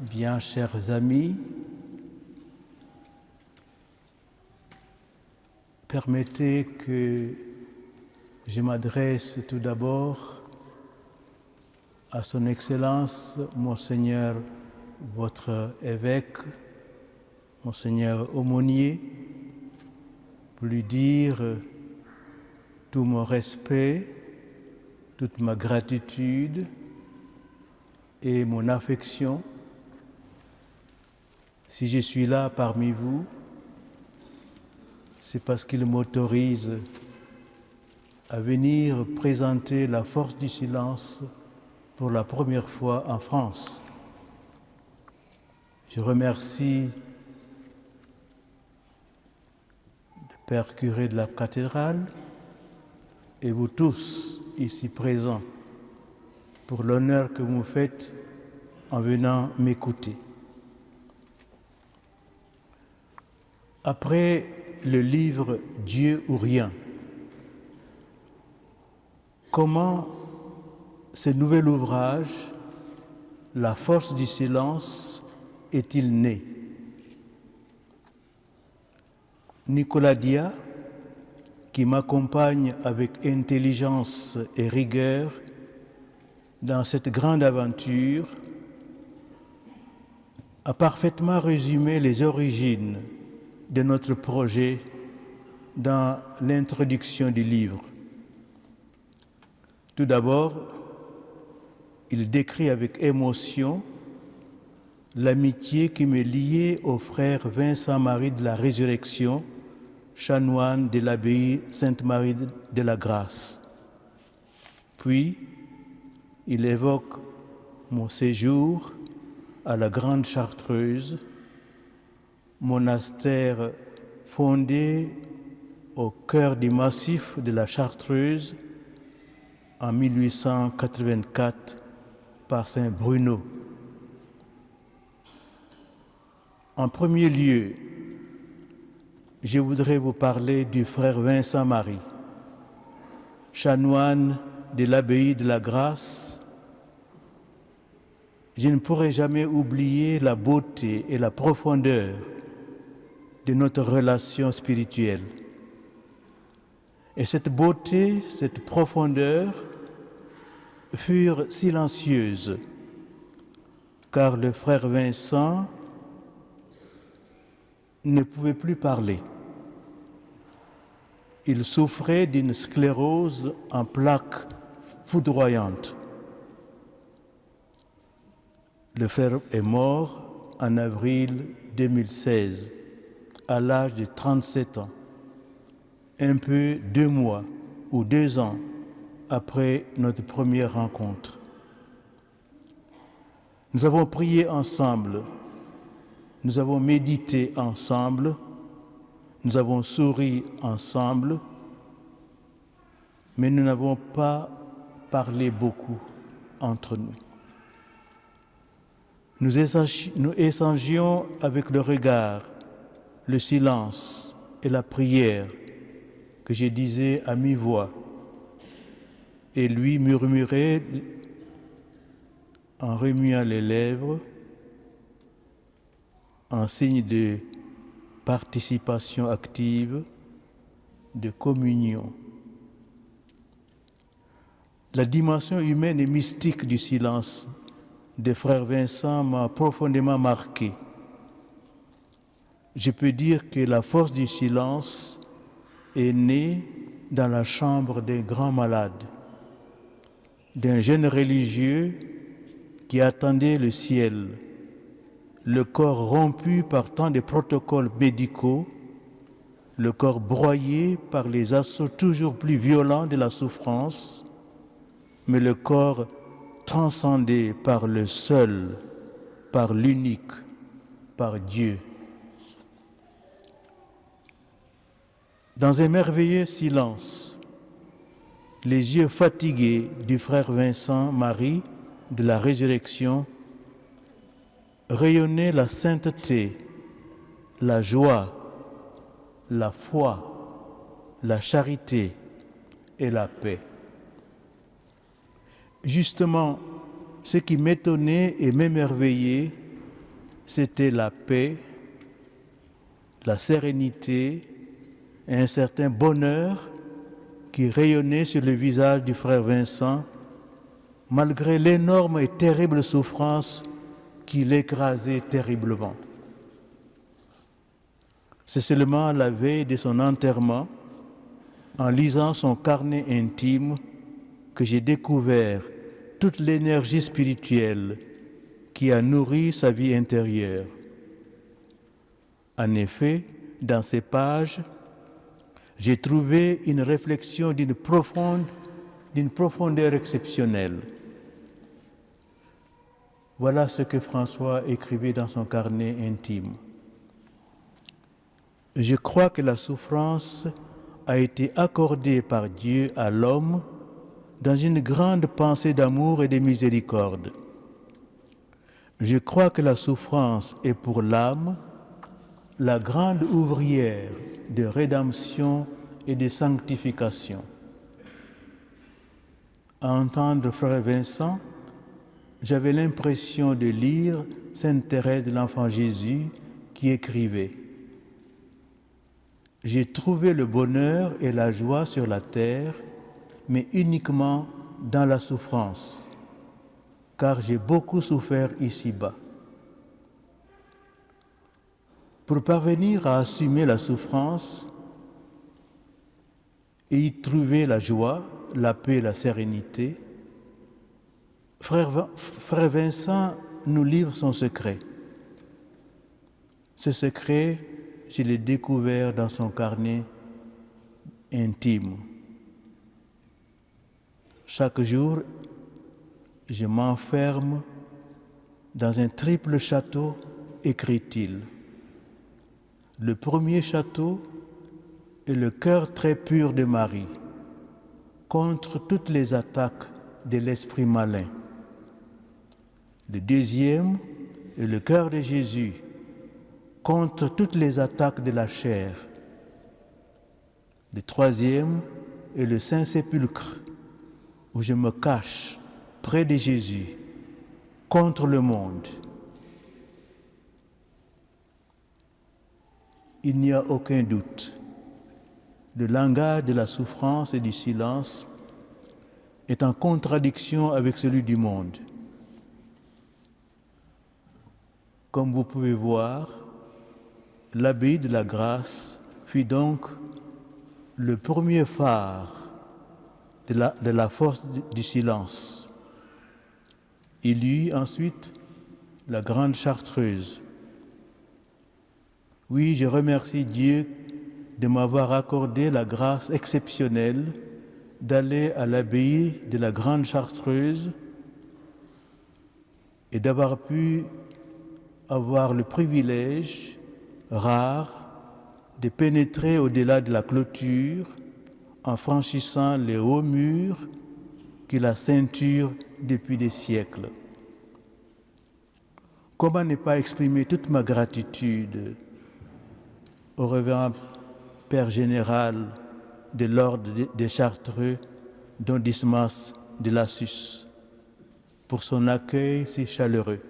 Bien, chers amis, permettez que je m'adresse tout d'abord à Son Excellence, Monseigneur, votre évêque, Monseigneur Aumônier, pour lui dire tout mon respect, toute ma gratitude et mon affection. Si je suis là parmi vous, c'est parce qu'il m'autorise à venir présenter la force du silence pour la première fois en France. Je remercie le Père curé de la cathédrale et vous tous ici présents pour l'honneur que vous me faites en venant m'écouter. Après le livre « Dieu ou rien », comment ce nouvel ouvrage, La force du silence, est-il né? Nicolas Dia, qui m'accompagne avec intelligence et rigueur dans cette grande aventure, a parfaitement résumé les origines de notre projet dans l'introduction du livre. Tout d'abord, il décrit avec émotion l'amitié qui me liait au frère Vincent-Marie de la Résurrection, chanoine de l'abbaye Sainte-Marie de la Grâce. Puis, il évoque mon séjour à la Grande Chartreuse, monastère fondé au cœur du massif de la Chartreuse en 1884 par Saint Bruno. En premier lieu, je voudrais vous parler du frère Vincent-Marie, chanoine de l'abbaye de la Grâce. Je ne pourrai jamais oublier la beauté et la profondeur de notre relation spirituelle. Et cette beauté, cette profondeur furent silencieuses, car le frère Vincent ne pouvait plus parler. Il souffrait d'une sclérose en plaques foudroyantes. Le frère est mort en avril 2016, à l'âge de 37 ans, un peu 2 mois ou 2 ans après notre première rencontre. Nous avons prié ensemble, nous avons médité ensemble, nous avons souri ensemble, mais nous n'avons pas parlé beaucoup entre nous. Nous échangions avec le regard, le silence et la prière que je disais à mi-voix, et lui murmurait en remuant les lèvres en signe de participation active, de communion. La dimension humaine et mystique du silence de frère Vincent m'a profondément marqué. Je peux dire que la force du silence est née dans la chambre d'un grand malade, d'un jeune religieux qui attendait le ciel, le corps rompu par tant de protocoles médicaux, le corps broyé par les assauts toujours plus violents de la souffrance, mais le corps transcendé par le seul, par l'unique, par Dieu. Dans un merveilleux silence, les yeux fatigués du frère Vincent-Marie de la Résurrection rayonnaient la sainteté, la joie, la foi, la charité et la paix. Justement, ce qui m'étonnait et m'émerveillait, c'était la paix, la sérénité et un certain bonheur qui rayonnait sur le visage du frère Vincent, malgré l'énorme et terrible souffrance qui l'écrasait terriblement. C'est seulement la veille de son enterrement, en lisant son carnet intime, que j'ai découvert toute l'énergie spirituelle qui a nourri sa vie intérieure. En effet, dans ces pages, j'ai trouvé une réflexion d'une profondeur exceptionnelle. Voilà ce que François écrivait dans son carnet intime. Je crois que la souffrance a été accordée par Dieu à l'homme dans une grande pensée d'amour et de miséricorde. Je crois que la souffrance est pour l'âme la grande ouvrière de rédemption et de sanctification. À entendre Frère Vincent, j'avais l'impression de lire Sainte Thérèse de l'Enfant Jésus qui écrivait « J'ai trouvé le bonheur et la joie sur la terre, mais uniquement dans la souffrance, car j'ai beaucoup souffert ici-bas. » Pour parvenir à assumer la souffrance et y trouver la joie, la paix et la sérénité, Frère Vincent nous livre son secret. Ce secret, je l'ai découvert dans son carnet intime. Chaque jour, je m'enferme dans un triple château, écrit-il. Le premier château est le cœur très pur de Marie, contre toutes les attaques de l'esprit malin. Le deuxième est le cœur de Jésus, contre toutes les attaques de la chair. Le troisième est le Saint-Sépulcre, où je me cache près de Jésus, contre le monde. Il n'y a aucun doute. Le langage de la souffrance et du silence est en contradiction avec celui du monde. Comme vous pouvez voir, l'abbaye de la Grâce fut donc le premier phare de la force du silence. Il y eut ensuite la Grande Chartreuse. Oui, je remercie Dieu de m'avoir accordé la grâce exceptionnelle d'aller à l'abbaye de la Grande Chartreuse et d'avoir pu avoir le privilège rare de pénétrer au-delà de la clôture en franchissant les hauts murs qui la ceinturent depuis des siècles. Comment ne pas exprimer toute ma gratitude au révérend Père général de l'ordre des Chartreux, don Dismas de Lassus, pour son accueil si chaleureux.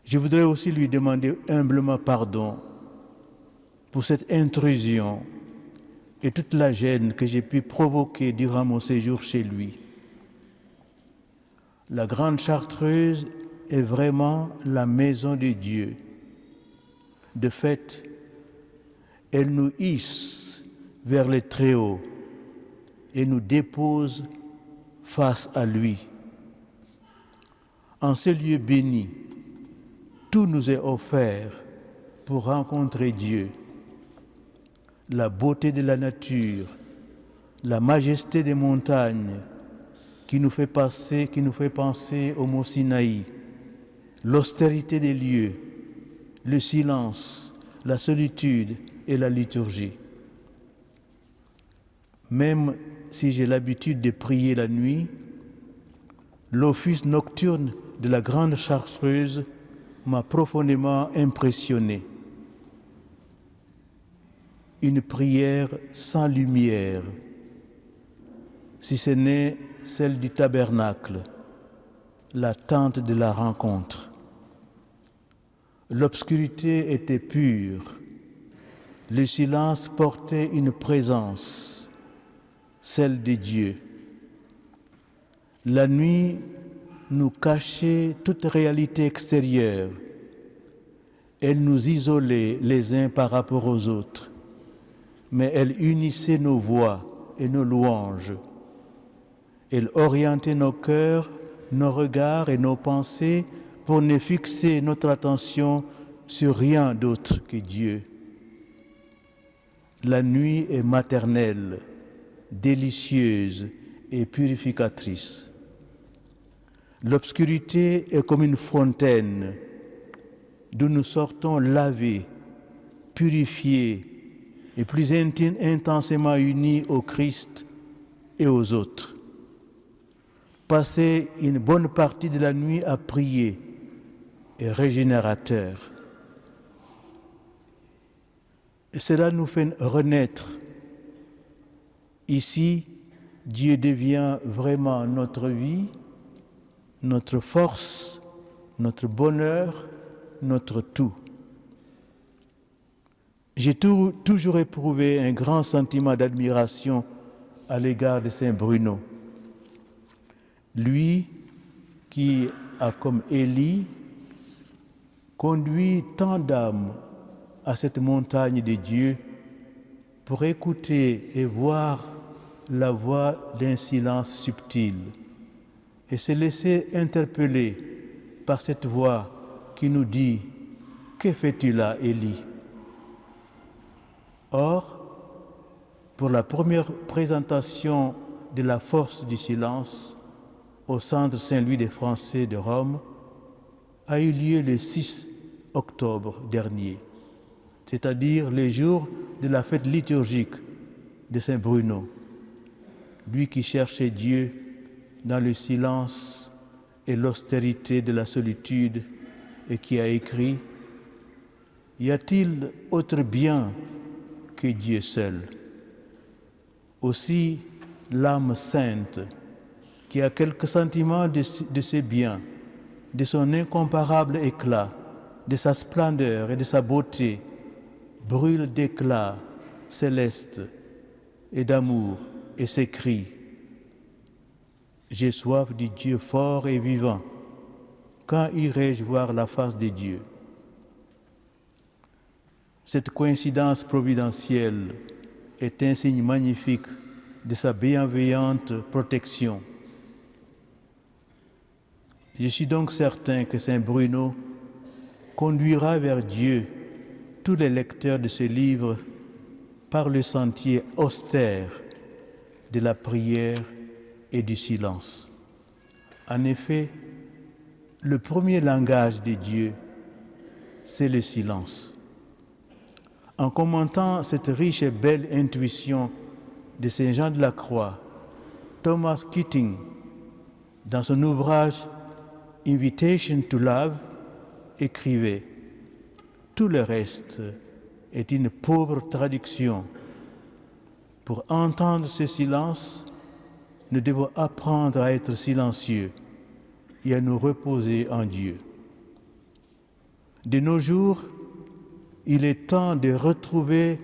Je voudrais aussi lui demander humblement pardon pour cette intrusion et toute la gêne que j'ai pu provoquer durant mon séjour chez lui. La Grande Chartreuse est vraiment la maison de Dieu. De fait, elle nous hisse vers les Très-Hauts et nous dépose face à lui. En ce lieu béni, tout nous est offert pour rencontrer Dieu. La beauté de la nature, la majesté des montagnes qui nous fait penser au mont Sinaï, l'austérité des lieux, le silence, la solitude et la liturgie. Même si j'ai l'habitude de prier la nuit, l'office nocturne de la Grande Chartreuse m'a profondément impressionné. Une prière sans lumière, si ce n'est celle du tabernacle, la tente de la rencontre. L'obscurité était pure. Le silence portait une présence, celle de Dieu. La nuit nous cachait toute réalité extérieure. Elle nous isolait les uns par rapport aux autres, mais elle unissait nos voix et nos louanges. Elle orientait nos cœurs, nos regards et nos pensées pour ne fixer notre attention sur rien d'autre que Dieu. La nuit est maternelle, délicieuse et purificatrice. L'obscurité est comme une fontaine d'où nous sortons lavés, purifiés et plus intensément unis au Christ et aux autres. Passer une bonne partie de la nuit à prier est régénérateur. Et cela nous fait renaître. Ici, Dieu devient vraiment notre vie, notre force, notre bonheur, notre tout. J'ai toujours éprouvé un grand sentiment d'admiration à l'égard de Saint Bruno. Lui qui a, comme Élie, conduit tant d'âmes à cette montagne de Dieu pour écouter et voir la voix d'un silence subtil et se laisser interpeller par cette voix qui nous dit « Que fais-tu là, Élie ?» Or, pour la première présentation de la force du silence au Centre Saint-Louis des Français de Rome a eu lieu le 6 octobre dernier, c'est-à-dire le jour de la fête liturgique de Saint Bruno, lui qui cherchait Dieu dans le silence et l'austérité de la solitude et qui a écrit « Y a-t-il autre bien que Dieu seul ?» Aussi, l'âme sainte, qui a quelques sentiments de ce bien, de son incomparable éclat, de sa splendeur et de sa beauté, brûle d'éclat céleste et d'amour et s'écrie « J'ai soif du Dieu fort et vivant. Quand irai-je voir la face de Dieu ?» Cette coïncidence providentielle est un signe magnifique de sa bienveillante protection. Je suis donc certain que Saint Bruno conduira vers Dieu tous les lecteurs de ce livre par le sentier austère de la prière et du silence. En effet, le premier langage de Dieu, c'est le silence. En commentant cette riche et belle intuition de Saint Jean de la Croix, Thomas Keating, dans son ouvrage Invitation to Love, écrivait « Tout le reste est une pauvre traduction. Pour entendre ce silence, nous devons apprendre à être silencieux et à nous reposer en Dieu. » De nos jours, il est temps de retrouver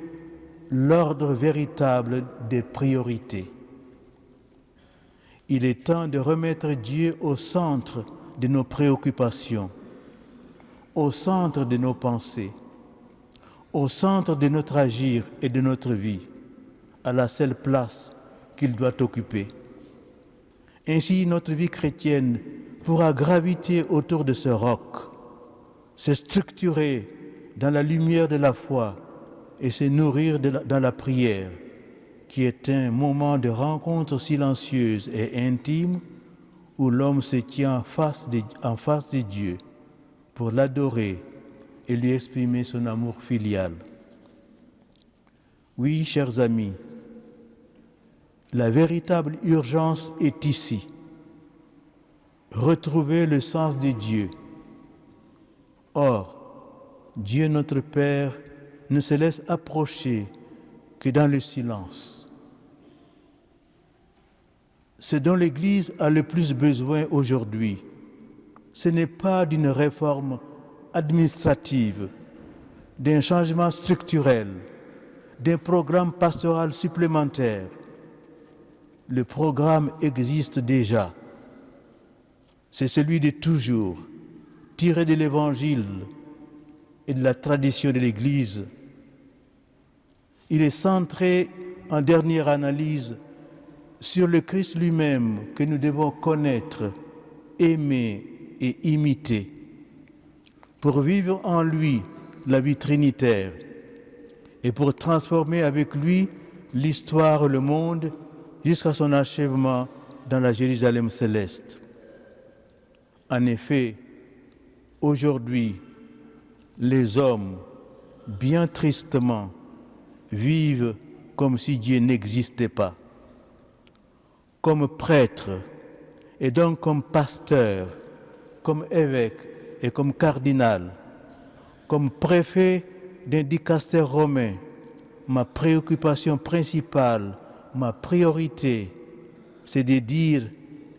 l'ordre véritable des priorités. Il est temps de remettre Dieu au centre de nos préoccupations, au centre de nos pensées, au centre de notre agir et de notre vie, à la seule place qu'il doit occuper. Ainsi, notre vie chrétienne pourra graviter autour de ce roc, se structurer dans la lumière de la foi et se nourrir dans la prière, qui est un moment de rencontre silencieuse et intime où l'homme se tient en face de Dieu pour l'adorer et lui exprimer son amour filial. Oui, chers amis, la véritable urgence est ici. Retrouver le sens de Dieu. Or, Dieu notre Père ne se laisse approcher que dans le silence. Ce dont l'Église a le plus besoin aujourd'hui, ce n'est pas d'une réforme administrative, d'un changement structurel, d'un programme pastoral supplémentaire. Le programme existe déjà. C'est celui de toujours, tiré de l'Évangile et de la tradition de l'Église. Il est centré, en dernière analyse, sur le Christ lui-même que nous devons connaître, aimer et imiter pour vivre en lui la vie trinitaire et pour transformer avec lui l'histoire, le monde, jusqu'à son achèvement dans la Jérusalem céleste. En effet, aujourd'hui, les hommes, bien tristement, vivent comme si Dieu n'existait pas. Comme prêtre, et donc comme pasteur, comme évêque et comme cardinal, comme préfet d'un dicastère romain, ma préoccupation principale, ma priorité, c'est de dire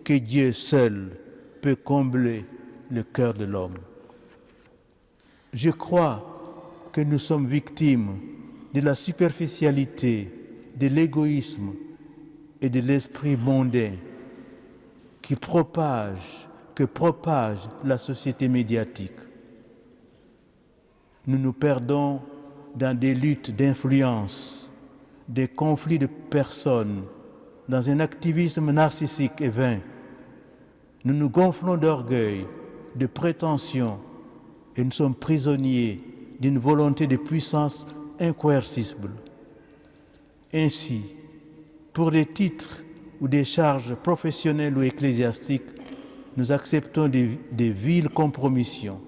que Dieu seul peut combler le cœur de l'homme. Je crois que nous sommes victimes de la superficialité, de l'égoïsme et de l'esprit mondain que propage la société médiatique. Nous nous perdons dans des luttes d'influence, des conflits de personnes, dans un activisme narcissique et vain. Nous nous gonflons d'orgueil, de prétention, et nous sommes prisonniers d'une volonté de puissance incoercible. Ainsi, pour des titres ou des charges professionnelles ou ecclésiastiques, nous acceptons des viles compromissions.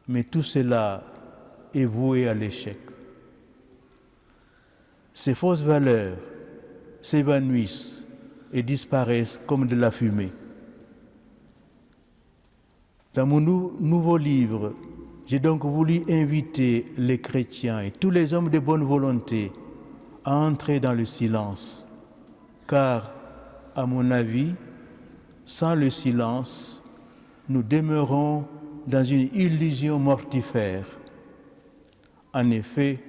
Mais tout cela est voué à l'échec. Ces fausses valeurs s'évanouissent et disparaissent comme de la fumée. Dans mon nouveau livre, j'ai donc voulu inviter les chrétiens et tous les hommes de bonne volonté à entrer dans le silence, car, à mon avis, sans le silence, nous demeurons dans une illusion mortifère. En effet,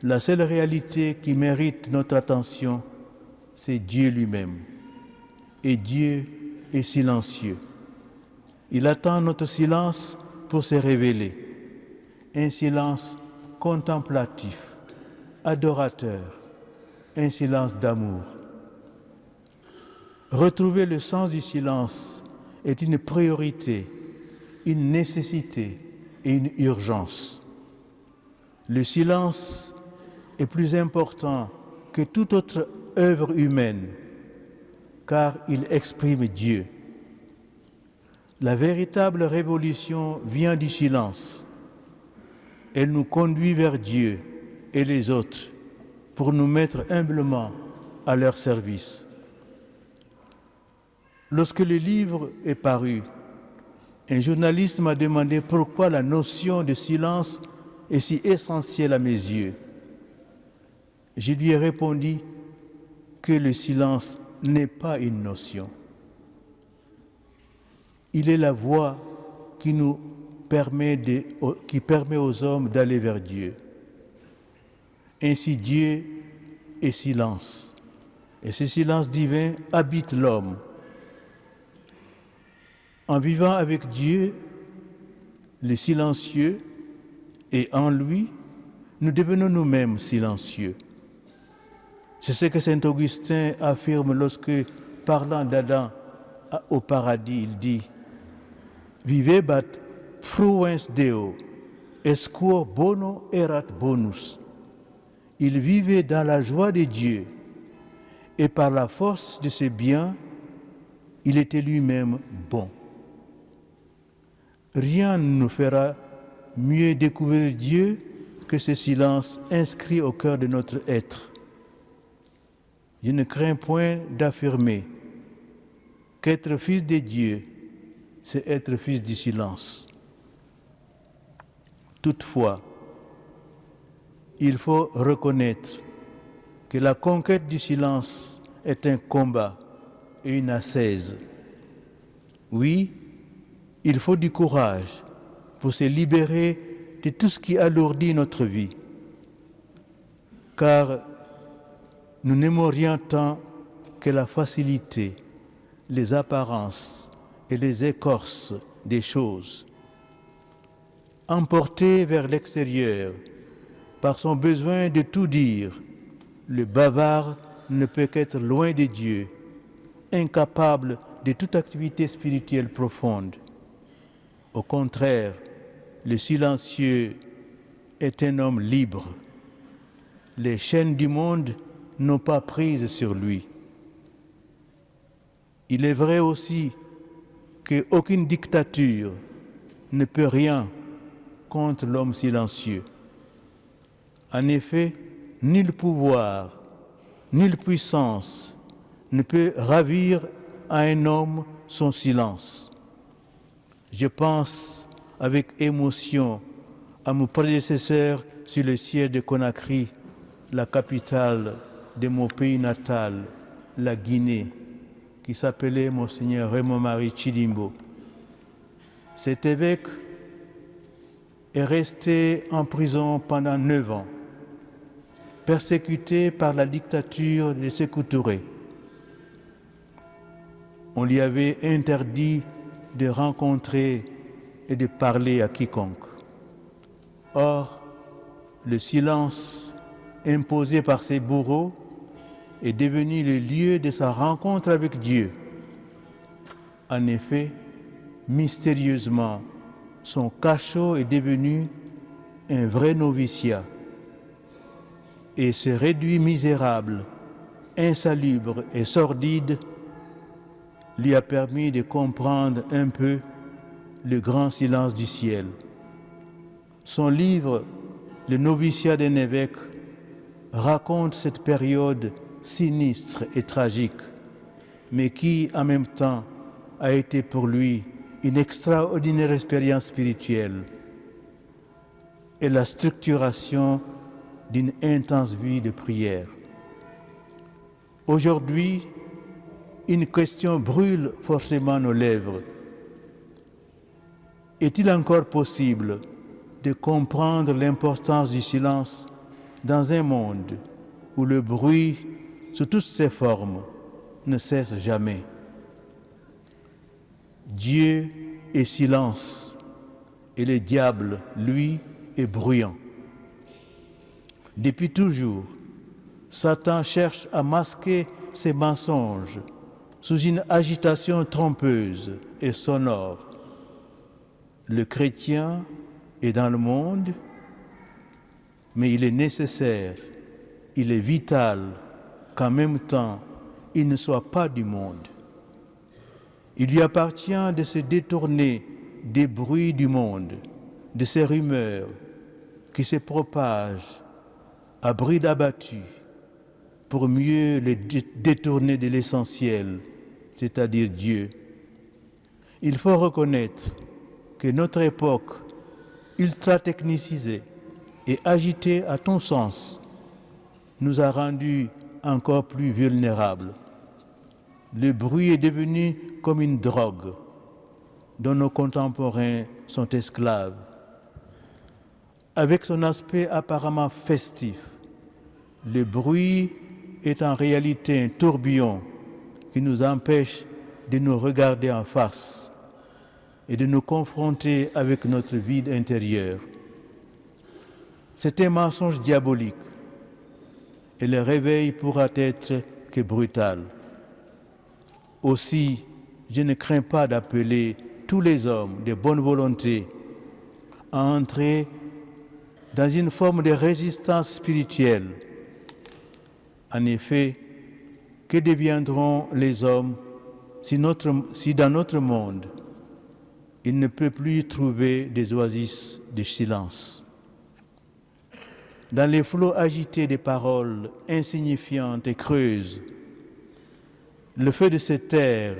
la seule réalité qui mérite notre attention, c'est Dieu lui-même. Et Dieu est silencieux. Il attend notre silence pour se révéler. Un silence contemplatif, adorateur, un silence d'amour. Retrouver le sens du silence est une priorité, une nécessité et une urgence. Le silence est plus important que toute autre œuvre humaine, car il exprime Dieu. La véritable révolution vient du silence. Elle nous conduit vers Dieu et les autres pour nous mettre humblement à leur service. Lorsque le livre est paru, un journaliste m'a demandé pourquoi la notion de silence est si essentielle à mes yeux. Je lui ai répondu que le silence n'est pas une notion. Il est la voie qui permet aux hommes d'aller vers Dieu. Ainsi Dieu est silence. Et ce silence divin habite l'homme. En vivant avec Dieu, le silencieux, et en lui, nous devenons nous-mêmes silencieux. C'est ce que saint Augustin affirme lorsque, parlant d'Adam au paradis, il dit « Vivebat fruens Deo, esquor bono erat bonus ». Il vivait dans la joie de Dieu, et par la force de ses biens, il était lui-même bon. Rien ne nous fera mieux découvrir Dieu que ce silence inscrit au cœur de notre être. Je ne crains point d'affirmer qu'être fils de Dieu, c'est être fils du silence. Toutefois, il faut reconnaître que la conquête du silence est un combat et une ascèse. Oui, il faut du courage pour se libérer de tout ce qui alourdit notre vie. Car nous n'aimons rien tant que la facilité, les apparences et les écorces des choses. Emporté vers l'extérieur par son besoin de tout dire, le bavard ne peut qu'être loin de Dieu, incapable de toute activité spirituelle profonde. Au contraire, le silencieux est un homme libre. Les chaînes du monde n'ont pas prise sur lui. Il est vrai aussi qu'aucune dictature ne peut rien contre l'homme silencieux. En effet, nul pouvoir, nulle puissance ne peut ravir à un homme son silence. Je pense avec émotion à mon prédécesseur sur le siège de Conakry, la capitale de mon pays natal, la Guinée, qui s'appelait Monseigneur Raymond-Marie Tshidimbo. Cet évêque est resté en prison pendant 9 ans, persécuté par la dictature de Sékou Touré. On lui avait interdit de rencontrer et de parler à quiconque. Or, le silence imposé par ses bourreaux est devenu le lieu de sa rencontre avec Dieu. En effet, mystérieusement, son cachot est devenu un vrai noviciat et ce réduit misérable, insalubre et sordide lui a permis de comprendre un peu le grand silence du ciel. Son livre, Le noviciat d'un évêque, raconte cette période sinistre et tragique, mais qui, en même temps, a été pour lui une extraordinaire expérience spirituelle et la structuration d'une intense vie de prière. Aujourd'hui, une question brûle forcément nos lèvres. Est-il encore possible de comprendre l'importance du silence dans un monde où le bruit, sous toutes ses formes, ne cesse jamais? Dieu est silence et le diable, lui, est bruyant. Depuis toujours, Satan cherche à masquer ses mensonges sous une agitation trompeuse et sonore. Le chrétien est dans le monde, mais il est nécessaire, il est vital qu'en même temps, il ne soit pas du monde. Il lui appartient de se détourner des bruits du monde, de ces rumeurs qui se propagent à bride abattue pour mieux les détourner de l'essentiel, c'est-à-dire Dieu. Il faut reconnaître que notre époque, ultra technicisée et agitée à ton sens, nous a rendus encore plus vulnérables. Le bruit est devenu comme une drogue dont nos contemporains sont esclaves. Avec son aspect apparemment festif, le bruit est en réalité un tourbillon qui nous empêche de nous regarder en face et de nous confronter avec notre vide intérieur. C'est un mensonge diabolique et le réveil pourra être que brutal. Aussi, je ne crains pas d'appeler tous les hommes de bonne volonté à entrer dans une forme de résistance spirituelle. En effet, que deviendront les hommes si dans notre monde, il ne peut plus trouver des oasis de silence? Dans les flots agités des paroles insignifiantes et creuses, le fait de se taire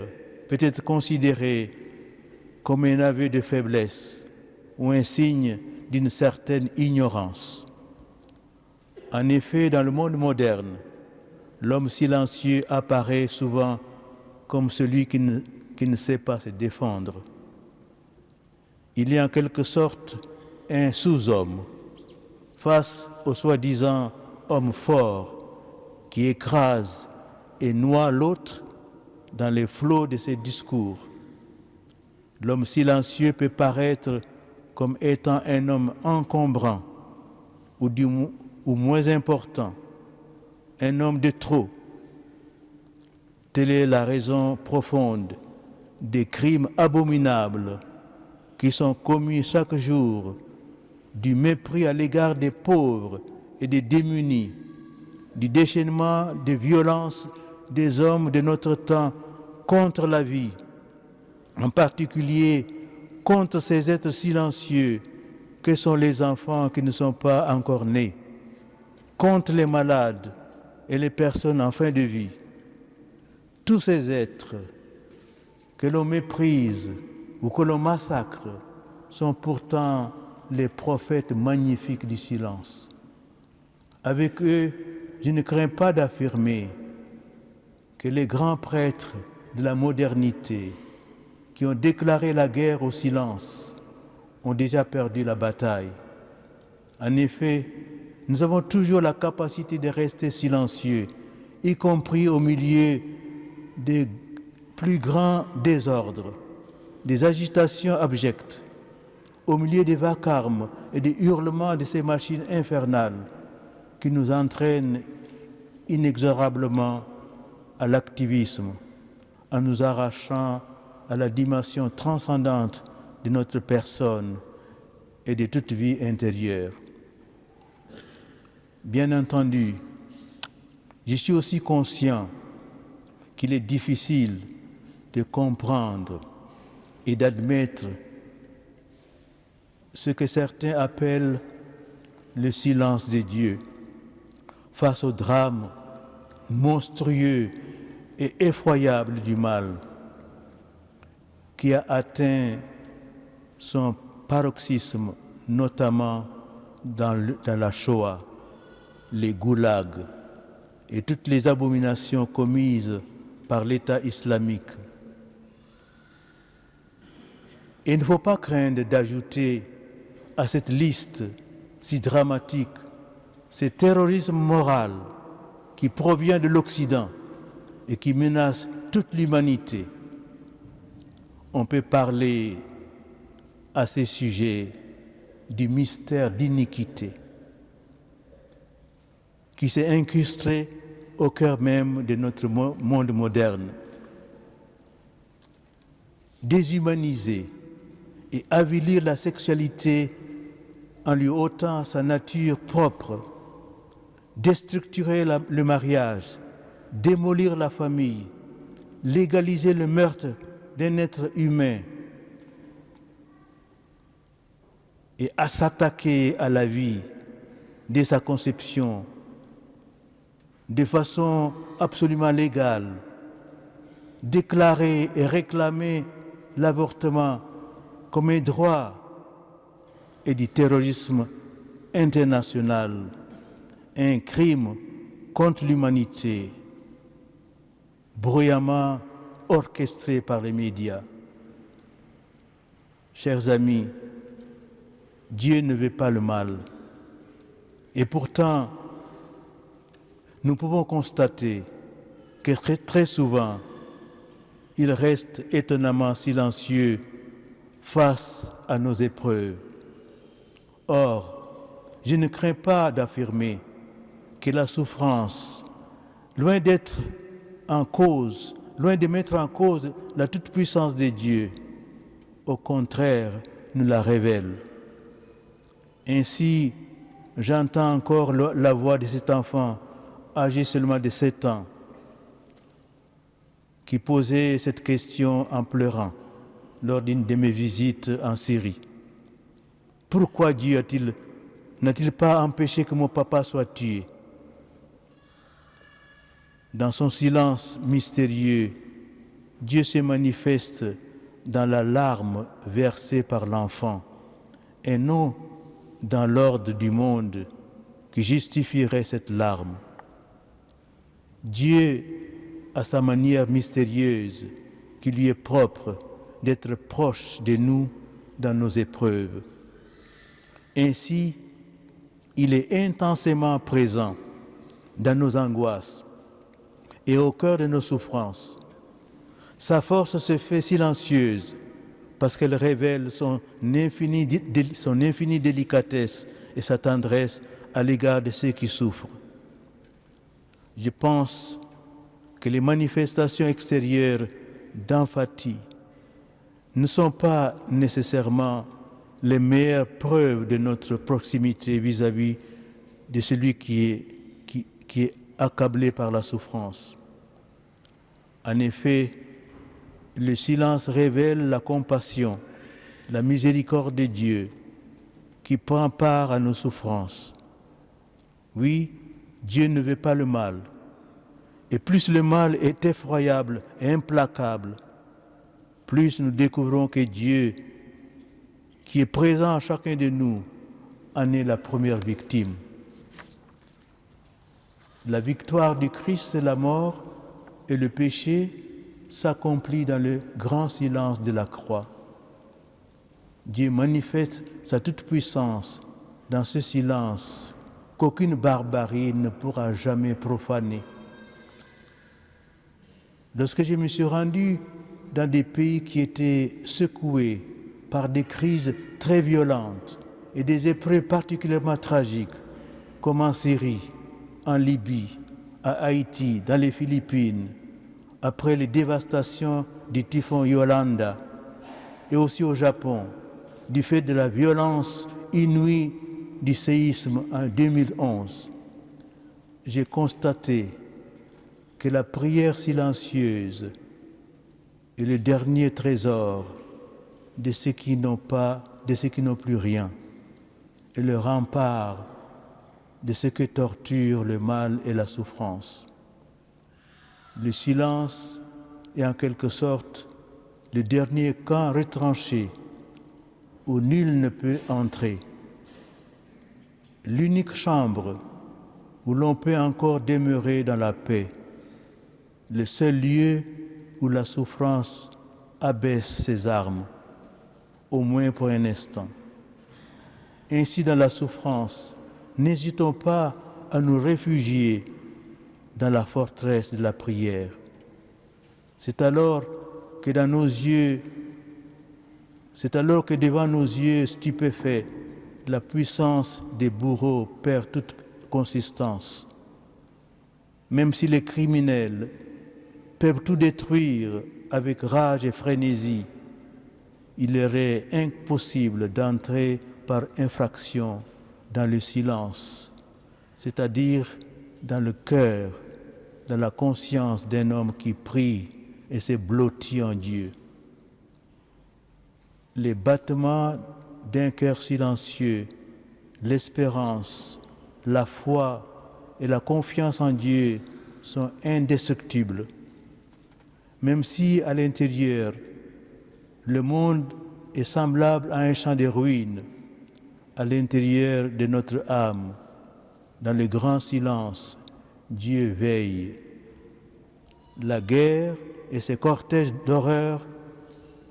peut être considéré comme un aveu de faiblesse ou un signe d'une certaine ignorance. En effet, dans le monde moderne, l'homme silencieux apparaît souvent comme celui qui ne sait pas se défendre. Il est en quelque sorte un sous-homme face au soi-disant homme fort qui écrase et noie l'autre dans les flots de ses discours. L'homme silencieux peut paraître comme étant un homme encombrant ou moins important, un homme de trop. Telle est la raison profonde des crimes abominables qui sont commis chaque jour, du mépris à l'égard des pauvres et des démunis, du déchaînement des violences des hommes de notre temps contre la vie, en particulier contre ces êtres silencieux que sont les enfants qui ne sont pas encore nés, contre les malades et les personnes en fin de vie. Tous ces êtres que l'on méprise ou que l'on massacre sont pourtant les prophètes magnifiques du silence. Avec eux, je ne crains pas d'affirmer que les grands prêtres de la modernité qui ont déclaré la guerre au silence ont déjà perdu la bataille. En effet, nous avons toujours la capacité de rester silencieux, y compris au milieu des plus grands désordres, des agitations abjectes, au milieu des vacarmes et des hurlements de ces machines infernales qui nous entraînent inexorablement à l'activisme, en nous arrachant à la dimension transcendante de notre personne et de toute vie intérieure. Bien entendu, je suis aussi conscient qu'il est difficile de comprendre et d'admettre ce que certains appellent le silence de Dieu face au drame monstrueux et effroyable du mal qui a atteint son paroxysme, notamment dans la Shoah, les goulags et toutes les abominations commises par l'État islamique. Et il ne faut pas craindre d'ajouter à cette liste si dramatique ce terrorisme moral qui provient de l'Occident et qui menace toute l'humanité. On peut parler à ces sujets du mystère d'iniquité qui s'est incrusté au cœur même de notre monde moderne. Déshumaniser et avilir la sexualité en lui ôtant sa nature propre, déstructurer le mariage, démolir la famille, légaliser le meurtre d'un être humain et à s'attaquer à la vie dès sa conception de façon absolument légale, déclarer et réclamer l'avortement comme un droit et du terrorisme international, un crime contre l'humanité, bruyamment orchestré par les médias. Chers amis, Dieu ne veut pas le mal. Et pourtant, nous pouvons constater que très souvent, il reste étonnamment silencieux face à nos épreuves. Or, je ne crains pas d'affirmer que la souffrance, loin d'être en cause, loin de mettre en cause la toute-puissance de Dieu, au contraire, nous la révèle. Ainsi, j'entends encore la voix de cet enfant âgé seulement de 7 ans qui posait cette question en pleurant lors d'une de mes visites en Syrie. Pourquoi Dieu n'a-t-il pas empêché que mon papa soit tué? Dans son silence mystérieux, Dieu se manifeste dans la larme versée par l'enfant et non dans l'ordre du monde qui justifierait cette larme. Dieu, à sa manière mystérieuse, qui lui est propre d'être proche de nous, dans nos épreuves. Ainsi, il est intensément présent dans nos angoisses et au cœur de nos souffrances. Sa force se fait silencieuse parce qu'elle révèle son infinie délicatesse et sa tendresse à l'égard de ceux qui souffrent. Je pense que les manifestations extérieures d'empathie ne sont pas nécessairement les meilleures preuves de notre proximité vis-à-vis de celui qui est accablé par la souffrance. En effet, le silence révèle la compassion, la miséricorde de Dieu qui prend part à nos souffrances. Oui, Dieu ne veut pas le mal. Et plus le mal est effroyable et implacable, plus nous découvrons que Dieu, qui est présent à chacun de nous, en est la première victime. La victoire du Christ sur la mort et le péché s'accomplit dans le grand silence de la croix. Dieu manifeste sa toute-puissance dans ce silence qu'aucune barbarie ne pourra jamais profaner. Lorsque je me suis rendu dans des pays qui étaient secoués par des crises très violentes et des épreuves particulièrement tragiques, comme en Syrie, en Libye, à Haïti, dans les Philippines, après les dévastations du typhon Yolanda, et aussi au Japon, du fait de la violence inouïe du séisme en 2011, j'ai constaté que la prière silencieuse est le dernier trésor de ceux qui n'ont plus rien, et le rempart de ce que torture le mal et la souffrance. Le silence est en quelque sorte le dernier camp retranché où nul ne peut entrer. L'unique chambre où l'on peut encore demeurer dans la paix, le seul lieu où la souffrance abaisse ses armes, au moins pour un instant. Ainsi, dans la souffrance, n'hésitons pas à nous réfugier dans la forteresse de la prière. C'est alors que devant nos yeux stupéfaits, la puissance des bourreaux perd toute consistance. Même si les criminels peuvent tout détruire avec rage et frénésie, il leur est impossible d'entrer par infraction dans le silence, c'est-à-dire dans le cœur, dans la conscience d'un homme qui prie et s'est blotti en Dieu. Les battements d'un cœur silencieux, l'espérance, la foi et la confiance en Dieu sont indestructibles. Même si à l'intérieur, le monde est semblable à un champ de ruines, à l'intérieur de notre âme, dans le grand silence, Dieu veille. La guerre et ses cortèges d'horreur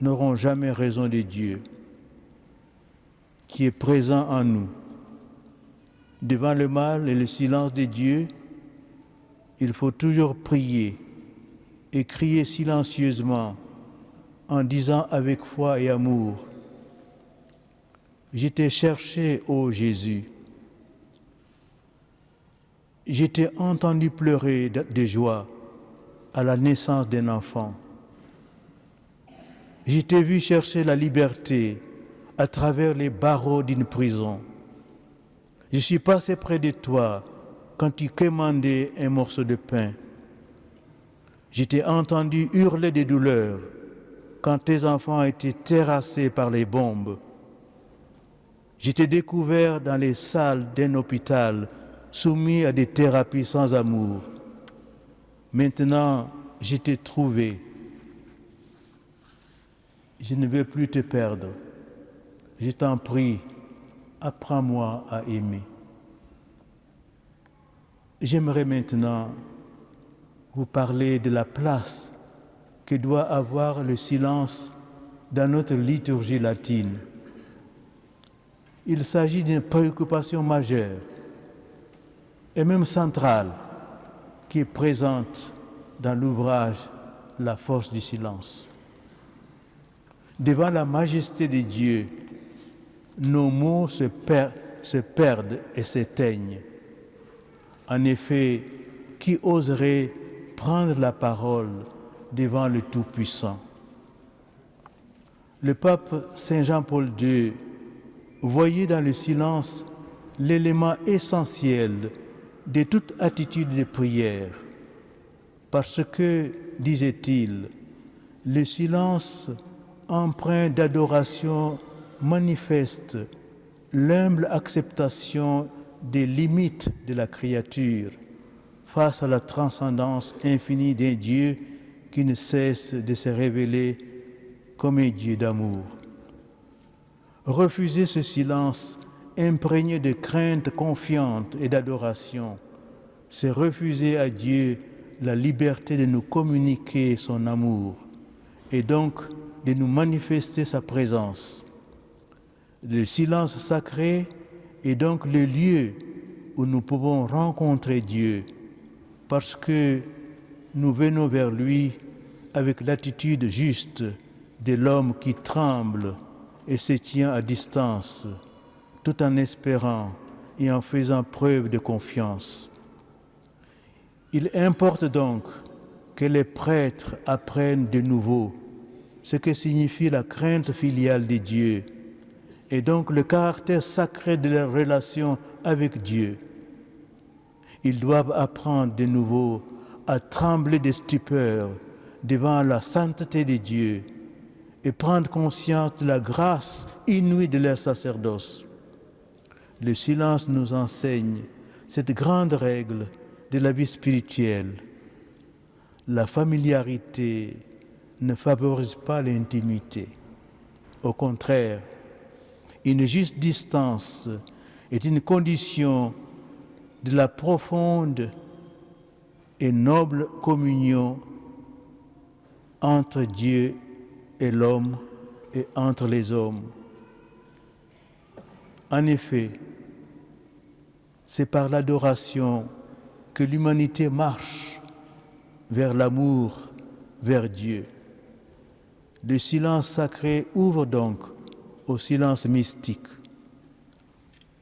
n'auront jamais raison de Dieu, qui est présent en nous. Devant le mal et le silence de Dieu, il faut toujours prier et crier silencieusement en disant avec foi et amour: je t'ai cherché, ô Jésus. Je t'ai entendu pleurer de joie à la naissance d'un enfant. Je t'ai vu chercher la liberté à travers les barreaux d'une prison. Je suis passé près de toi quand tu quémandais un morceau de pain. Je t'ai entendu hurler de douleur quand tes enfants étaient terrassés par les bombes. Je t'ai découvert dans les salles d'un hôpital soumis à des thérapies sans amour. Maintenant, je t'ai trouvé. Je ne veux plus te perdre. Je t'en prie, apprends-moi à aimer. J'aimerais maintenant vous parler de la place que doit avoir le silence dans notre liturgie latine, il s'agit d'une préoccupation majeure et même centrale qui est présente dans l'ouvrage La force du silence. Devant la majesté de Dieu, nos mots se perdent et s'éteignent. En effet, qui oserait prendre la parole devant le Tout-Puissant? Le pape Saint Jean-Paul II voyait dans le silence l'élément essentiel de toute attitude de prière, parce que, disait-il, le silence empreint d'adoration manifeste l'humble acceptation des limites de la créature face à la transcendance infinie d'un Dieu qui ne cesse de se révéler comme un Dieu d'amour. Refuser ce silence imprégné de crainte confiante et d'adoration, c'est refuser à Dieu la liberté de nous communiquer son amour et donc de nous manifester sa présence. Le silence sacré est donc le lieu où nous pouvons rencontrer Dieu parce que nous venons vers lui avec l'attitude juste de l'homme qui tremble et se tient à distance, tout en espérant et en faisant preuve de confiance. Il importe donc que les prêtres apprennent de nouveau ce que signifie la crainte filiale de Dieu et donc le caractère sacré de leur relation avec Dieu. Ils doivent apprendre de nouveau à trembler de stupeur devant la sainteté de Dieu et prendre conscience de la grâce inouïe de leur sacerdoce. Le silence nous enseigne cette grande règle de la vie spirituelle. La familiarité ne favorise pas l'intimité. Au contraire, une juste distance est une condition de la profonde et noble communion entre Dieu et l'homme et entre les hommes. En effet, c'est par l'adoration que l'humanité marche vers l'amour, vers Dieu. Le silence sacré ouvre donc au silence mystique,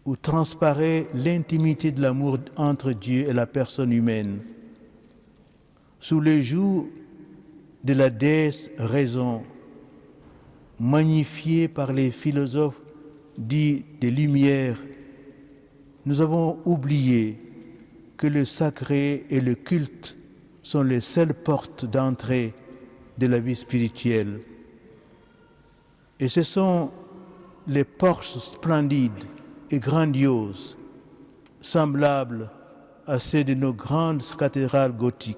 où transparaît l'intimité de l'amour entre Dieu et la personne humaine. Sous le joug de la déesse raison, magnifiée par les philosophes dits des Lumières, nous avons oublié que le sacré et le culte sont les seules portes d'entrée de la vie spirituelle. Et ce sont les porches splendides et grandioses, semblables à ceux de nos grandes cathédrales gothiques.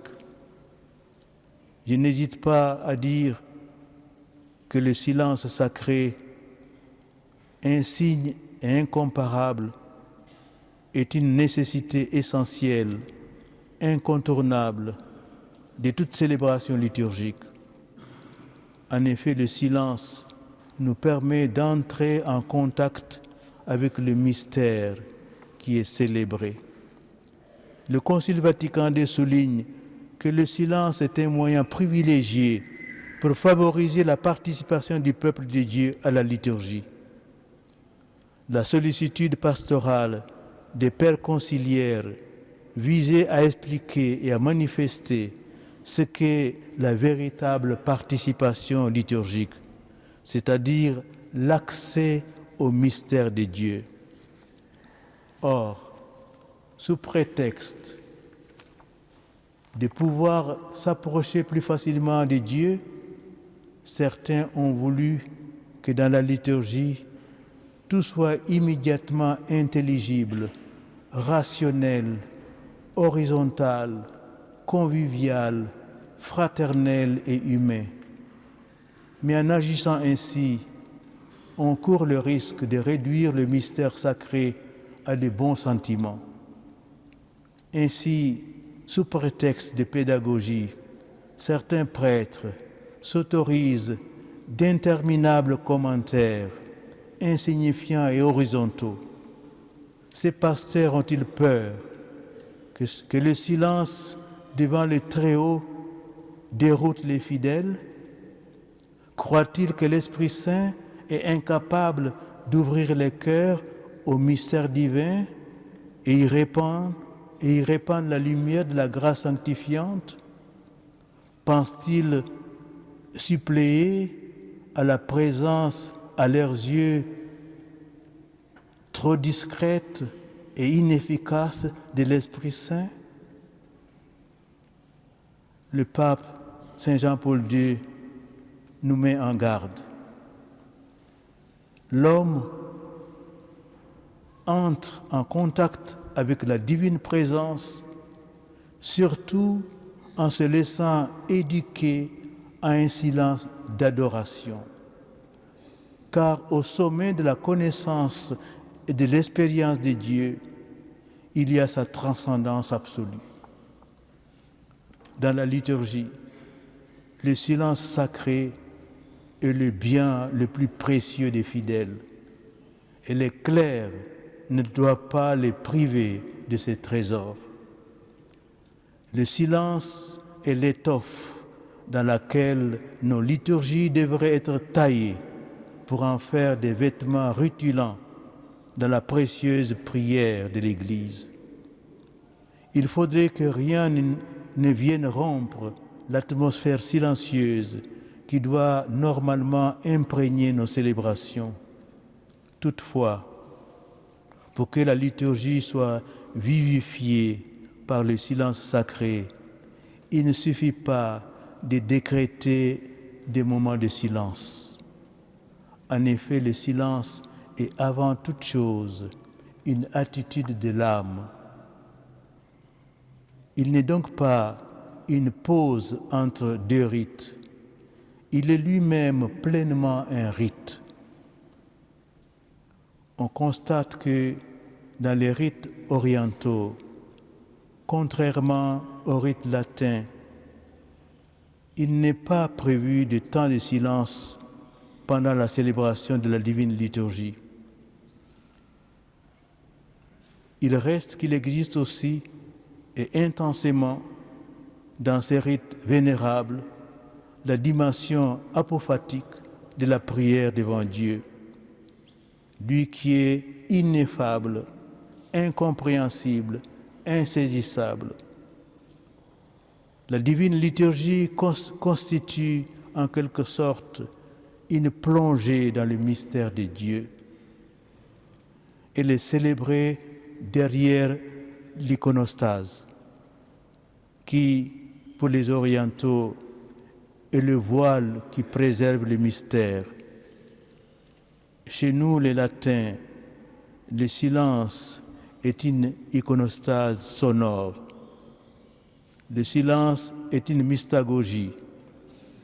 Je n'hésite pas à dire que le silence sacré, insigne et incomparable, est une nécessité essentielle, incontournable de toute célébration liturgique. En effet, le silence nous permet d'entrer en contact avec le mystère qui est célébré. Le Concile Vatican II souligne que le silence est un moyen privilégié pour favoriser la participation du peuple de Dieu à la liturgie. La sollicitude pastorale des pères conciliaires visait à expliquer et à manifester ce qu'est la véritable participation liturgique, c'est-à-dire l'accès au mystère de Dieu. Or, sous prétexte de pouvoir s'approcher plus facilement de Dieu, certains ont voulu que dans la liturgie, tout soit immédiatement intelligible, rationnel, horizontal, convivial, fraternel et humain. Mais en agissant ainsi, on court le risque de réduire le mystère sacré à de bons sentiments. Ainsi, sous prétexte de pédagogie, certains prêtres s'autorisent d'interminables commentaires insignifiants et horizontaux? Ces pasteurs ont-ils peur que le silence devant le Très-Haut déroute les fidèles? Croient-ils que l'Esprit Saint est incapable d'ouvrir les cœurs au mystère divin et y répandre la lumière de la grâce sanctifiante? Pensent-ils suppléer à la présence, à leurs yeux, trop discrète et inefficace de l'Esprit Saint? Le pape Saint Jean-Paul II nous met en garde. L'homme entre en contact avec la divine présence, surtout en se laissant éduquer à un silence d'adoration. Car au sommet de la connaissance et de l'expérience de Dieu, il y a sa transcendance absolue. Dans la liturgie, le silence sacré est le bien le plus précieux des fidèles, et les clercs ne doivent pas les priver de ces trésors. Le silence est l'étoffe dans laquelle nos liturgies devraient être taillées pour en faire des vêtements rutilants dans la précieuse prière de l'Église. Il faudrait que rien ne vienne rompre l'atmosphère silencieuse qui doit normalement imprégner nos célébrations. Toutefois, pour que la liturgie soit vivifiée par le silence sacré, il ne suffit pas de décréter des moments de silence. En effet, le silence est avant toute chose une attitude de l'âme. Il n'est donc pas une pause entre deux rites. Il est lui-même pleinement un rite. On constate que dans les rites orientaux, contrairement au rite latin, il n'est pas prévu de temps de silence pendant la célébration de la divine liturgie. Il reste qu'il existe aussi et intensément dans ces rites vénérables la dimension apophatique de la prière devant Dieu, lui qui est ineffable, incompréhensible, insaisissable. La divine liturgie constitue en quelque sorte une plongée dans le mystère de Dieu. Elle est célébrée derrière l'iconostase, qui, pour les orientaux, est le voile qui préserve le mystère. Chez nous, les latins, le silence est une iconostase sonore. Le silence est une mystagogie.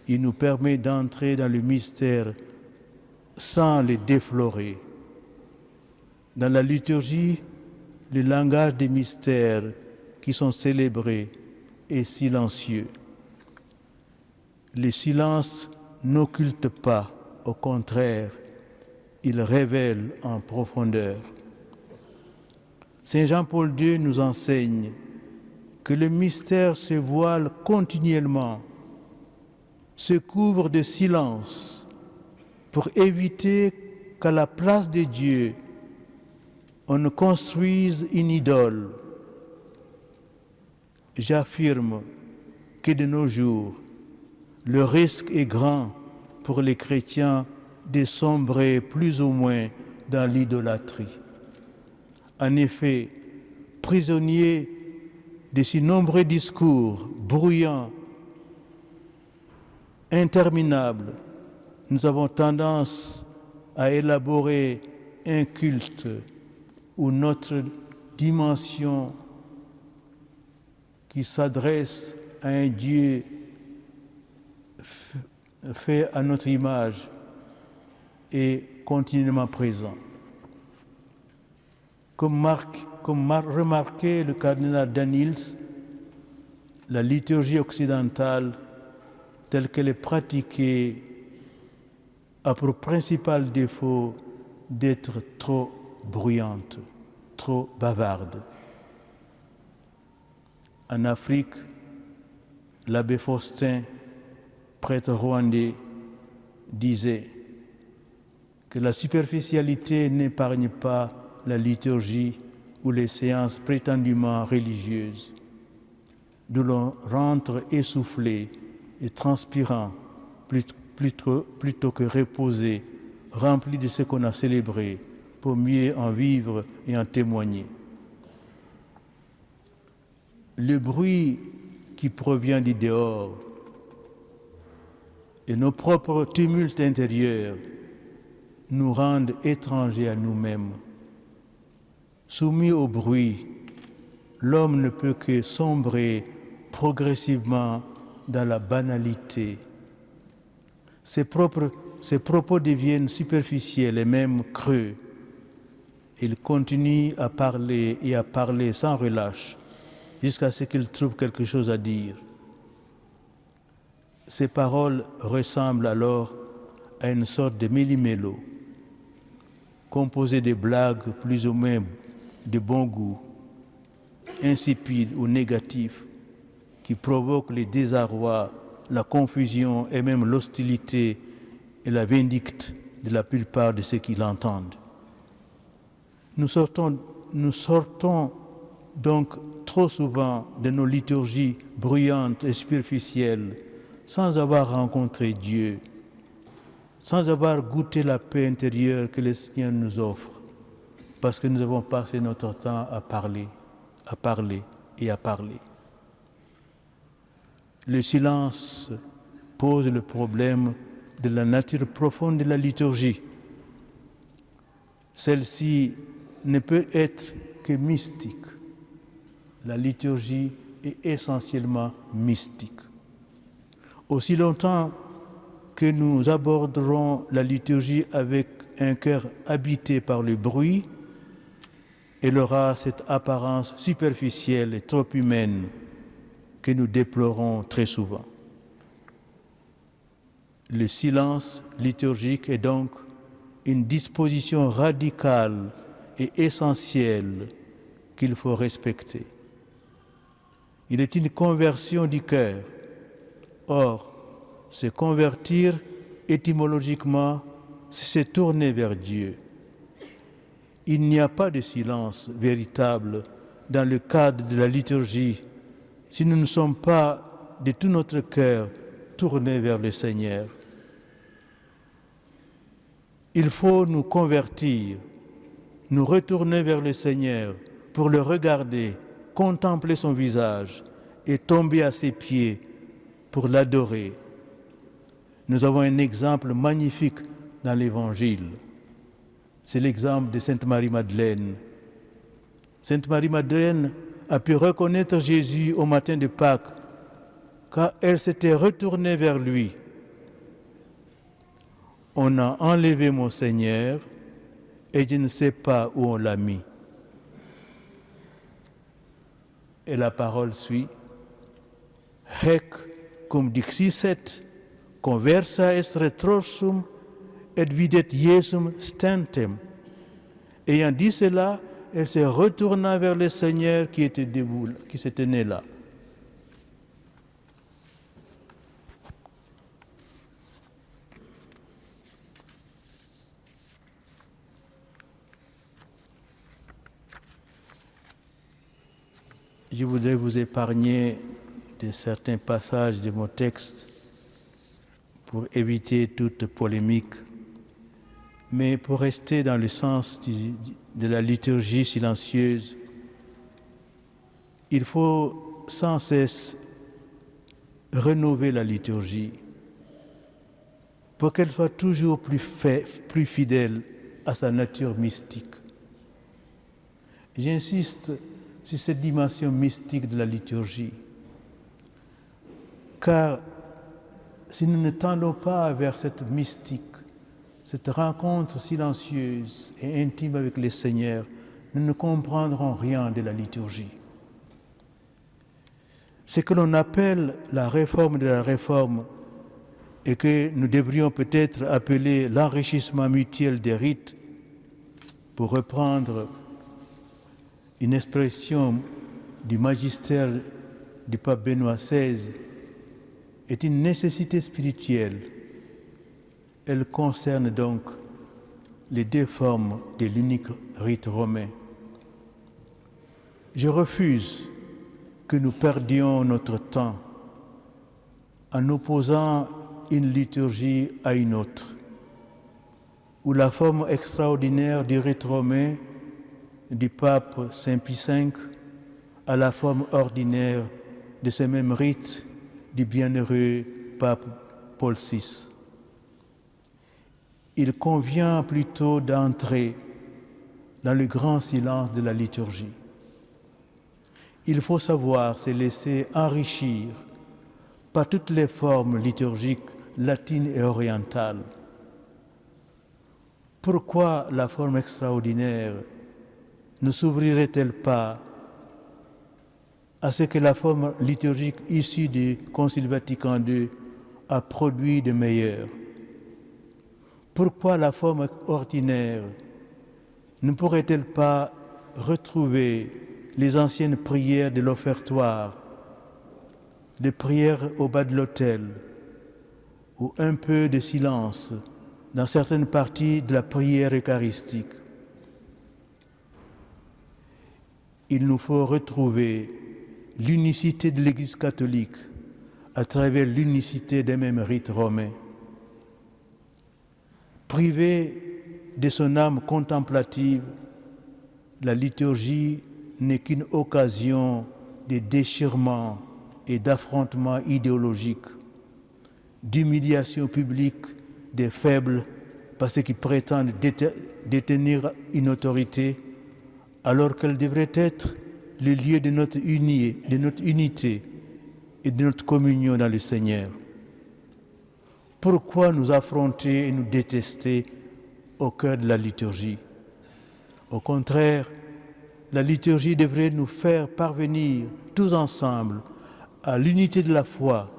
Il nous permet d'entrer dans le mystère sans le déflorer. Dans la liturgie, le langage des mystères qui sont célébrés est silencieux. Le silence n'occulte pas, au contraire, il révèle en profondeur. Saint Jean-Paul II nous enseigne que le mystère se voile continuellement, se couvre de silence pour éviter qu'à la place de Dieu, on ne construise une idole. J'affirme que de nos jours, le risque est grand pour les chrétiens de sombrer plus ou moins dans l'idolâtrie. En effet, prisonniers de si nombreux discours bruyants, interminables, nous avons tendance à élaborer un culte où notre dimension qui s'adresse à un Dieu fait à notre image est continuellement présent. Comme remarqué le cardinal Daniels, la liturgie occidentale, telle qu'elle est pratiquée, a pour principal défaut d'être trop bruyante, trop bavarde. En Afrique, l'abbé Faustin, prêtre rwandais, disait que la superficialité n'épargne pas la liturgie ou les séances prétendument religieuses, d'où l'on rentre essoufflé et transpirant plutôt que reposé, rempli de ce qu'on a célébré, pour mieux en vivre et en témoigner. Le bruit qui provient du dehors et nos propres tumultes intérieurs nous rendent étrangers à nous-mêmes. Soumis au bruit, l'homme ne peut que sombrer progressivement dans la banalité. Ses propos deviennent superficiels et même creux. Il continue à parler et à parler sans relâche jusqu'à ce qu'il trouve quelque chose à dire. Ces paroles ressemblent alors à une sorte de méli-mélo, composé de blagues plus ou moins de bon goût, insipides ou négatifs, qui provoquent le désarroi, la confusion et même l'hostilité et la vindicte de la plupart de ceux qui l'entendent. Nous sortons donc trop souvent de nos liturgies bruyantes et superficielles sans avoir rencontré Dieu, sans avoir goûté la paix intérieure que le Seigneur nous offre, parce que nous avons passé notre temps à parler et à parler. Le silence pose le problème de la nature profonde de la liturgie. Celle-ci ne peut être que mystique. La liturgie est essentiellement mystique. Aussi longtemps que nous aborderons la liturgie avec un cœur habité par le bruit, elle aura cette apparence superficielle et trop humaine que nous déplorons très souvent. Le silence liturgique est donc une disposition radicale et essentielle qu'il faut respecter. Il est une conversion du cœur. Or, se convertir étymologiquement, c'est se tourner vers Dieu. Il n'y a pas de silence véritable dans le cadre de la liturgie si nous ne sommes pas de tout notre cœur tournés vers le Seigneur. Il faut nous convertir, nous retourner vers le Seigneur pour le regarder, contempler son visage et tomber à ses pieds pour l'adorer. Nous avons un exemple magnifique dans l'Évangile. C'est l'exemple de Sainte Marie-Madeleine. Sainte Marie-Madeleine a pu reconnaître Jésus au matin de Pâques, car elle s'était retournée vers lui. On a enlevé mon Seigneur et je ne sais pas où on l'a mis. Et la parole suit. Hec cum dixisset, conversa est retrorsum et videt Iesum stentem. Ayant dit cela, elle se retourna vers le Seigneur qui était debout, qui se tenait là. Je voudrais vous épargner de certains passages de mon texte pour éviter toute polémique, mais pour rester dans le sens de la liturgie silencieuse, il faut sans cesse rénover la liturgie pour qu'elle soit toujours plus fidèle à sa nature mystique. J'insiste sur cette dimension mystique de la liturgie, car si nous ne tendons pas vers cette mystique, cette rencontre silencieuse et intime avec le Seigneur, nous ne comprendrons rien de la liturgie. Ce que l'on appelle la réforme de la réforme et que nous devrions peut-être appeler l'enrichissement mutuel des rites Pour reprendre une expression du magistère du pape Benoît XVI, est une nécessité spirituelle. Elle concerne donc les deux formes de l'unique rite romain. Je refuse que nous perdions notre temps en opposant une liturgie à une autre, où la forme extraordinaire du rite romain du pape Saint Pie V à la forme ordinaire de ce même rite du bienheureux pape Paul VI. Il convient plutôt d'entrer dans le grand silence de la liturgie. Il faut savoir se laisser enrichir par toutes les formes liturgiques latines et orientales. Pourquoi la forme extraordinaire ne s'ouvrirait-elle pas à ce que la forme liturgique issue du Concile Vatican II a produit de meilleur? Pourquoi la forme ordinaire ne pourrait-elle pas retrouver les anciennes prières de l'offertoire, les prières au bas de l'autel, ou un peu de silence dans certaines parties de la prière eucharistique? Il nous faut retrouver l'unicité de l'Église catholique à travers l'unicité des mêmes rites romains. Privée de son âme contemplative, la liturgie n'est qu'une occasion de déchirement et d'affrontement idéologique, d'humiliation publique des faibles parce qu'ils prétendent détenir une autorité, alors qu'elle devrait être le lieu de notre unité et de notre communion dans le Seigneur. Pourquoi nous affronter et nous détester au cœur de la liturgie? Au contraire, la liturgie devrait nous faire parvenir tous ensemble à l'unité de la foi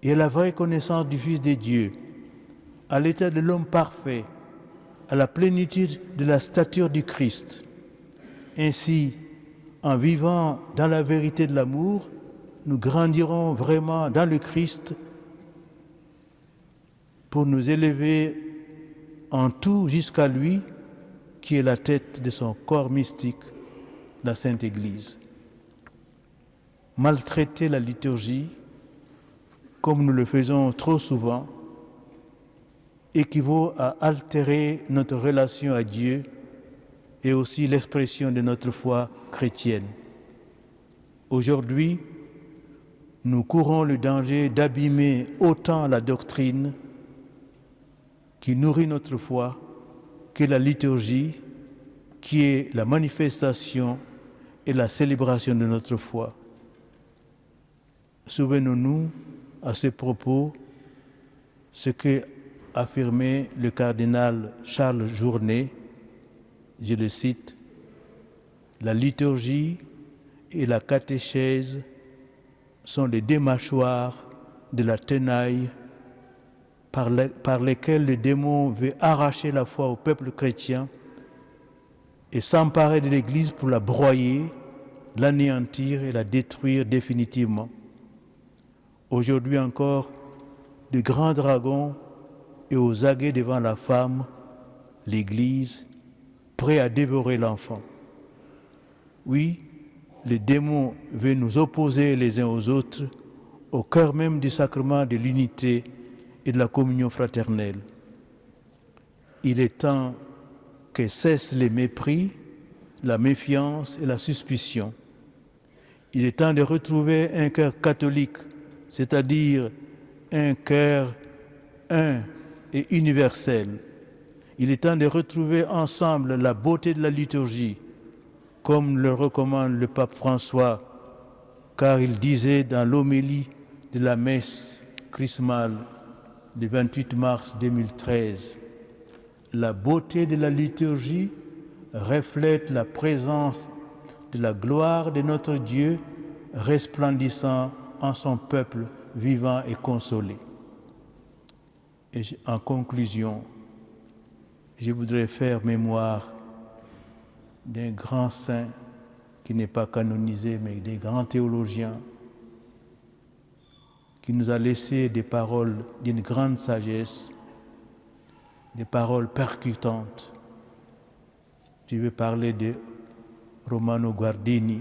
et à la vraie connaissance du Fils de Dieu, à l'état de l'homme parfait, à la plénitude de la stature du Christ. Ainsi, en vivant dans la vérité de l'amour, nous grandirons vraiment dans le Christ pour nous élever en tout jusqu'à lui, qui est la tête de son corps mystique, la Sainte Église. Maltraiter la liturgie, comme nous le faisons trop souvent, équivaut à altérer notre relation à Dieu et aussi l'expression de notre foi chrétienne. Aujourd'hui, nous courons le danger d'abîmer autant la doctrine qui nourrit notre foi que la liturgie qui est la manifestation et la célébration de notre foi. Souvenons-nous à ce propos ce que affirmait le cardinal Charles Journet, je le cite: « La liturgie et la catéchèse sont les deux mâchoires de la tenaille par lesquelles le démon veut arracher la foi au peuple chrétien et s'emparer de l'Église pour la broyer, l'anéantir et la détruire définitivement. Aujourd'hui encore, de grands dragons et aux aguets devant la femme, l'Église, prêt à dévorer l'enfant. Oui, le démon veut nous opposer les uns aux autres au cœur même du sacrement de l'unité et de la communion fraternelle. Il est temps que cessent les mépris, la méfiance et la suspicion. Il est temps de retrouver un cœur catholique, c'est-à-dire un cœur un et universel. Il est temps de retrouver ensemble la beauté de la liturgie, comme le recommande le pape François, car il disait dans l'homélie de la messe chrismale du 28 mars 2013, « La beauté de la liturgie reflète la présence de la gloire de notre Dieu resplendissant en son peuple vivant et consolé. » Et en conclusion, je voudrais faire mémoire d'un grand saint qui n'est pas canonisé, mais des grands théologiens, qui nous a laissé des paroles d'une grande sagesse, des paroles percutantes. Je vais parler de Romano Guardini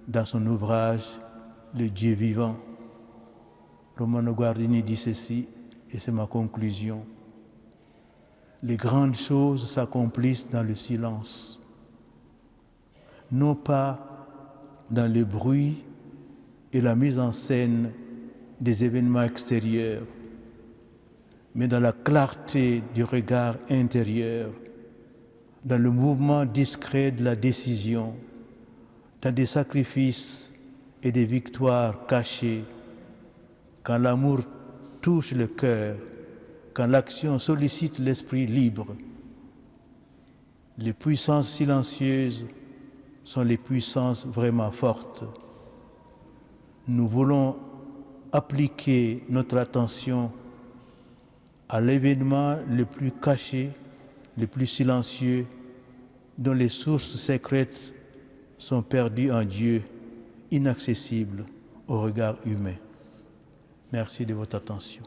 dans son ouvrage Le Dieu vivant. Romano Guardini dit ceci, et c'est ma conclusion. Les grandes choses s'accomplissent dans le silence, non pas dans le bruit et la mise en scène des événements extérieurs, mais dans la clarté du regard intérieur, dans le mouvement discret de la décision, dans des sacrifices et des victoires cachées, quand l'amour touche le cœur, quand l'action sollicite l'esprit libre. Les puissances silencieuses sont les puissances vraiment fortes. Nous voulons appliquer notre attention à l'événement le plus caché, le plus silencieux, dont les sources secrètes sont perdues en Dieu, inaccessibles au regard humain. Merci de votre attention.